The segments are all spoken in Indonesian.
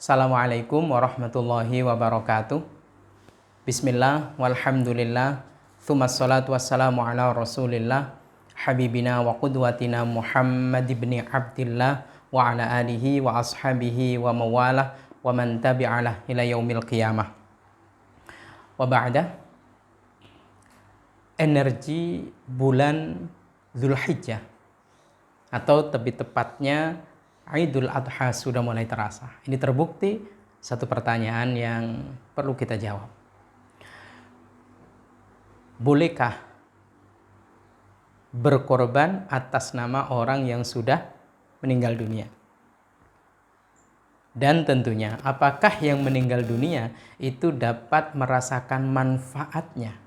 Assalamualaikum warahmatullahi wabarakatuh. Bismillah, walhamdulillah, thumma salatu wassalamu ala rasulillah, habibina wa qudwatina Muhammad ibn Abdillah wa ala alihi wa ashabihi wa mawalah wa man tabi'alah ila yaumil qiyamah. Wa ba'da, energi bulan Zulhijjah atau lebih tepatnya Idul Adha sudah mulai terasa. Ini terbukti satu pertanyaan yang perlu kita jawab. Bolehkah berkorban atas nama orang yang sudah meninggal dunia? Dan tentunya, apakah yang meninggal dunia itu dapat merasakan manfaatnya?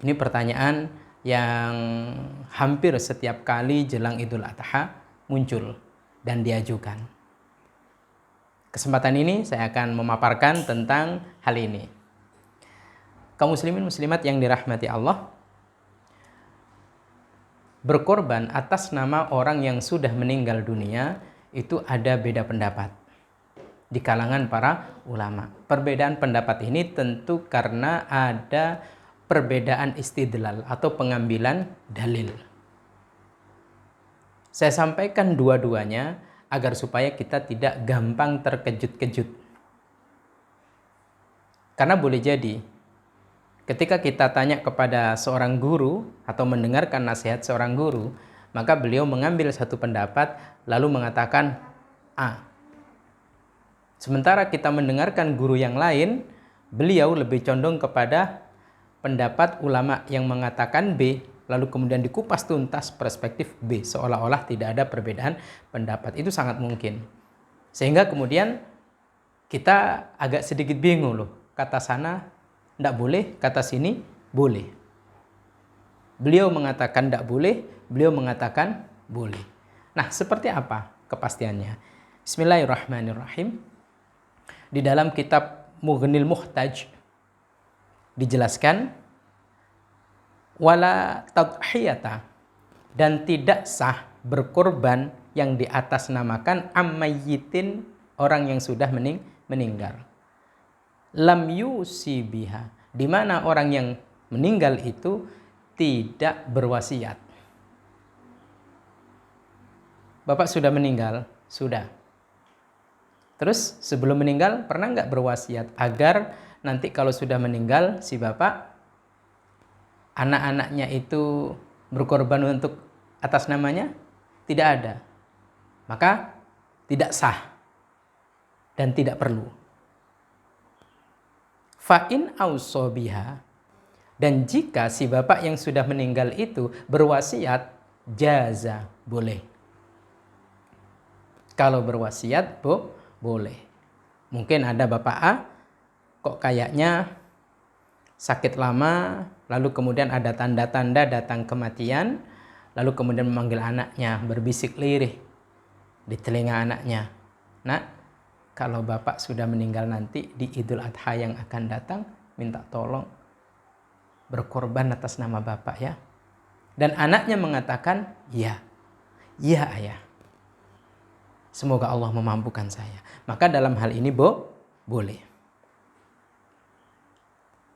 Ini pertanyaan yang hampir setiap kali jelang Idul Adha muncul dan diajukan. Kesempatan ini saya akan memaparkan tentang hal ini. Kaum muslimin muslimat yang dirahmati Allah, berkorban atas nama orang yang sudah meninggal dunia itu ada beda pendapat di kalangan para ulama. Perbedaan pendapat ini tentu karena ada perbedaan istidlal atau pengambilan dalil. Saya sampaikan dua-duanya agar supaya kita tidak gampang terkejut-kejut. Karena boleh jadi ketika kita tanya kepada seorang guru atau mendengarkan nasihat seorang guru, maka beliau mengambil satu pendapat lalu mengatakan A. Sementara kita mendengarkan guru yang lain, beliau lebih condong kepada pendapat ulama yang mengatakan B, lalu kemudian dikupas tuntas perspektif B, seolah-olah tidak ada perbedaan pendapat. Itu sangat mungkin. Sehingga kemudian kita agak sedikit bingung loh. Kata sana tidak boleh, kata sini boleh. Beliau mengatakan tidak boleh, beliau mengatakan boleh. Nah, seperti apa kepastiannya? Bismillahirrahmanirrahim. Di dalam kitab Mughnil Muhtaj dijelaskan wala tadhiyata, dan tidak sah berkorban yang diatasnamakan ammayyitin, orang yang sudah meninggal. Lam yusi biha, di mana orang yang meninggal itu tidak berwasiat. Bapak sudah meninggal? Sudah. Terus sebelum meninggal pernah nggak berwasiat agar nanti kalau sudah meninggal si bapak, anak-anaknya itu berkorban untuk atas namanya? Tidak ada. Maka tidak sah dan tidak perlu. Fa'in ausobiha, dan jika si bapak yang sudah meninggal itu berwasiat, jaza, boleh. Kalau berwasiat boleh. Mungkin ada bapak A kok kayaknya sakit lama, lalu kemudian ada tanda-tanda datang kematian, lalu kemudian memanggil anaknya, berbisik lirih di telinga anaknya. Nak, kalau bapak sudah meninggal nanti di Idul Adha yang akan datang, minta tolong berkorban atas nama bapak ya. Dan anaknya mengatakan, ya ayah. Semoga Allah memampukan saya. Maka dalam hal ini boleh.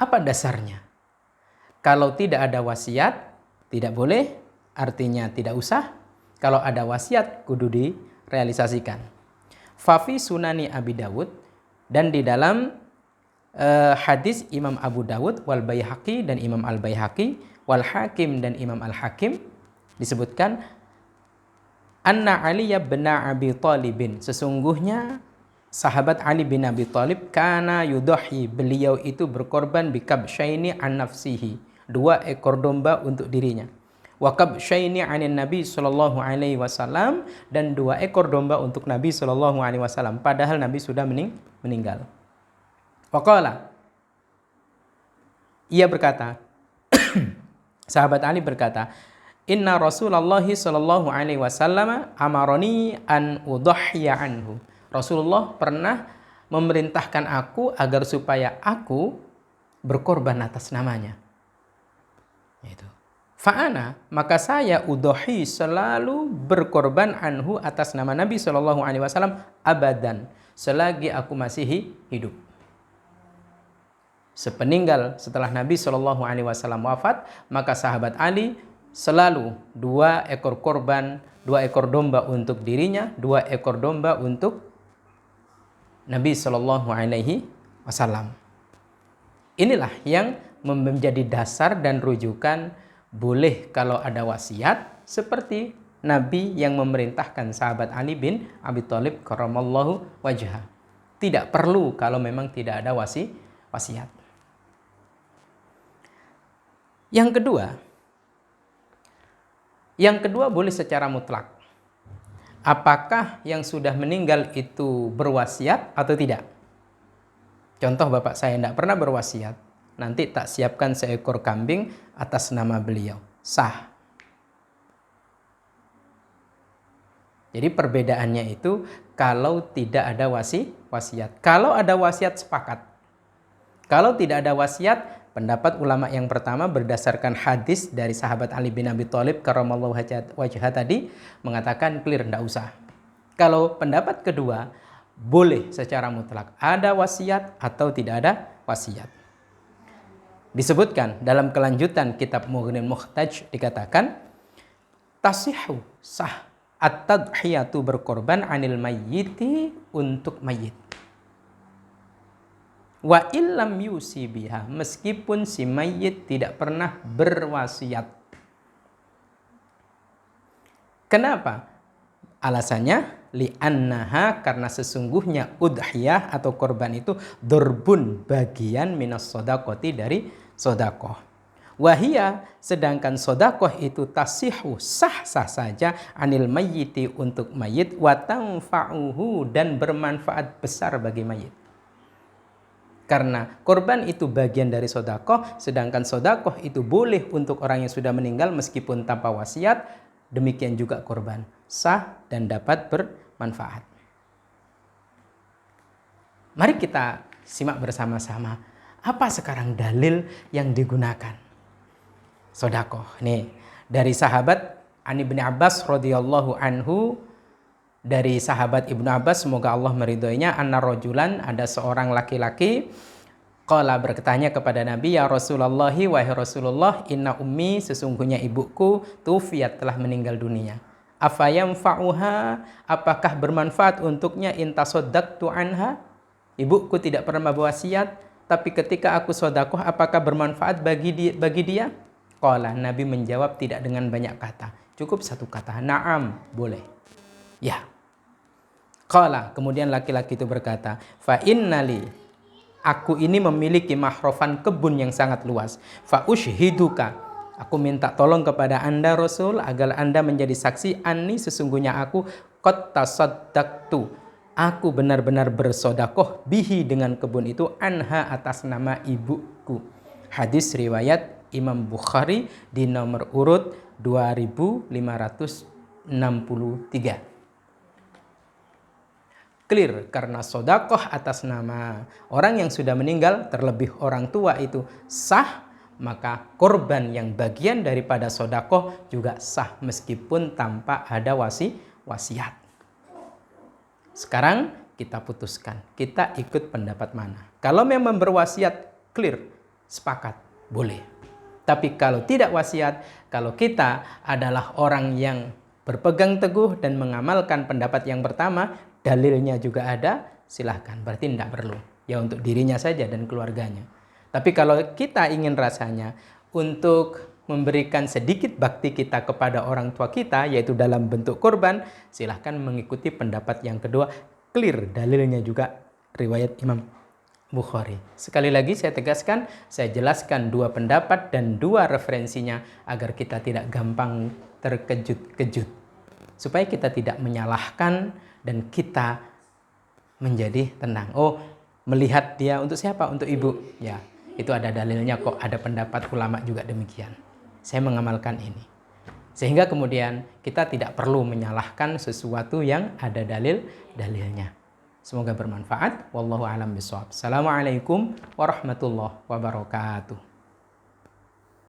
Apa dasarnya? Kalau tidak ada wasiat, tidak boleh, artinya tidak usah. Kalau ada wasiat, kudu direalisasikan. Fafi sunani Abi Dawud, dan di dalam hadis Imam Abu Dawud, wal Baihaqi dan Imam Al Baihaqi, wal Hakim dan Imam Al Hakim, disebutkan anna Ali bin Abi Thalibin, sesungguhnya sahabat Ali bin Abi Thalib, kana yudahi, beliau itu berkorban bikabsyaini an nafsihi, 2 ekor domba untuk dirinya. Wa kabsyaini anin Nabi sallallahu alaihi wasallam, dan 2 ekor domba untuk Nabi sallallahu alaihi wasallam, padahal Nabi sudah meninggal. Waqala, ia berkata, sahabat Ali berkata, inna Rasulullah sallallahu alaihi wasallam amaroni an udhhiya anhu. Rasulullah pernah memerintahkan aku agar supaya aku berkorban atas namanya. Itu. Fa'ana, maka saya udhohi, selalu berkorban anhu atas nama Nabi Shallallahu Alaihi Wasallam abadan, selagi aku masih hidup. Sepeninggal setelah Nabi Shallallahu Alaihi Wasallam wafat, maka sahabat Ali selalu 2 ekor korban, 2 ekor domba untuk dirinya, 2 ekor domba untuk Nabi Shallallahu Alaihi Wasallam. Inilah yang menjadi dasar dan rujukan boleh kalau ada wasiat, seperti Nabi yang memerintahkan sahabat Ali bin Abi Thalib karramallahu wajhah. Tidak perlu kalau memang tidak ada wasiat. Yang kedua boleh secara mutlak. Apakah yang sudah meninggal itu berwasiat atau tidak? Contoh, bapak saya tidak pernah berwasiat, nanti tak siapkan seekor kambing atas nama beliau, sah. Jadi perbedaannya itu kalau tidak ada wasiat. Kalau ada wasiat sepakat. Kalau tidak ada wasiat, pendapat ulama yang pertama berdasarkan hadis dari sahabat Ali bin Abi Thalib karramallahu wajhah tadi mengatakan clear, tidak usah. Kalau pendapat kedua, boleh secara mutlak ada wasiat atau tidak ada wasiat. Disebutkan dalam kelanjutan kitab Mughnil Muhtaj dikatakan tasihhu, sah at-tadhiyatu, berkorban, anil mayyiti, untuk mayit. Wa illam yusi biha, meskipun si mayit tidak pernah berwasiat. Kenapa? Alasannya li'annaha, karena sesungguhnya udhiyah atau korban itu durbun, bagian minas sodaqoti, dari sodakoh. Wahia, sedangkan sodakoh itu tasihu, sah-sah saja, anil mayyiti, untuk mayit, wa tanfa'uhu, dan bermanfaat besar bagi mayit. Karena korban itu bagian dari sodakoh, sedangkan sodakoh itu boleh untuk orang yang sudah meninggal meskipun tanpa wasiat, demikian juga korban, sah dan dapat bermanfaat. Mari kita simak bersama-sama apa sekarang dalil yang digunakan. Sodakoh. Nih, dari sahabat Ani bin Abbas radhiyallahu anhu, dari sahabat Ibnu Abbas, semoga Allah meridhoinya, anna rajulan, ada seorang laki-laki, qala, bertanya kepada Nabi, ya Rasulullah, wahai Rasulullah, inna ummi, sesungguhnya ibuku, tufiyat, telah meninggal dunia. Afayamfa'uha, apakah bermanfaat untuknya intasoddaqtu anha? Ibuku tidak pernah berwasiat, tapi ketika aku sodakoh, apakah bermanfaat bagi dia? Qala, Nabi menjawab tidak dengan banyak kata, cukup satu kata, na'am, boleh. Ya. Qala, kemudian laki-laki itu berkata, fa innali, aku ini memiliki mahrofan, kebun yang sangat luas. Fa ushhiduka, aku minta tolong kepada Anda Rasul agar Anda menjadi saksi, anni, sesungguhnya aku qad tasaddaqtu, aku benar-benar bersodakoh, bihi, dengan kebun itu, anha, atas nama ibuku. Hadis riwayat Imam Bukhari di nomor urut 2563. Clear, karena sodakoh atas nama orang yang sudah meninggal, terlebih orang tua, itu sah, maka korban yang bagian daripada sodakoh juga sah meskipun tanpa ada wasiat. Sekarang kita putuskan, kita ikut pendapat mana. Kalau memang berwasiat, clear, sepakat, boleh. Tapi kalau tidak wasiat, kalau kita adalah orang yang berpegang teguh dan mengamalkan pendapat yang pertama, dalilnya juga ada, silahkan, berarti tidak perlu. Ya untuk dirinya saja dan keluarganya. Tapi kalau kita ingin rasanya untuk memberikan sedikit bakti kita kepada orang tua kita, yaitu dalam bentuk korban, silahkan mengikuti pendapat yang kedua, clear, dalilnya juga riwayat Imam Bukhari. Sekali lagi saya tegaskan, saya jelaskan 2 pendapat dan 2 referensinya agar kita tidak gampang terkejut-kejut. Supaya kita tidak menyalahkan dan kita menjadi tenang. Oh, melihat dia untuk siapa? Untuk ibu. Ya, itu ada dalilnya kok, ada pendapat ulama juga demikian. Saya mengamalkan ini. Sehingga kemudian kita tidak perlu menyalahkan sesuatu yang ada dalilnya. Semoga bermanfaat. Wallahu a'lam bishawab. Assalamualaikum warahmatullahi wabarakatuh.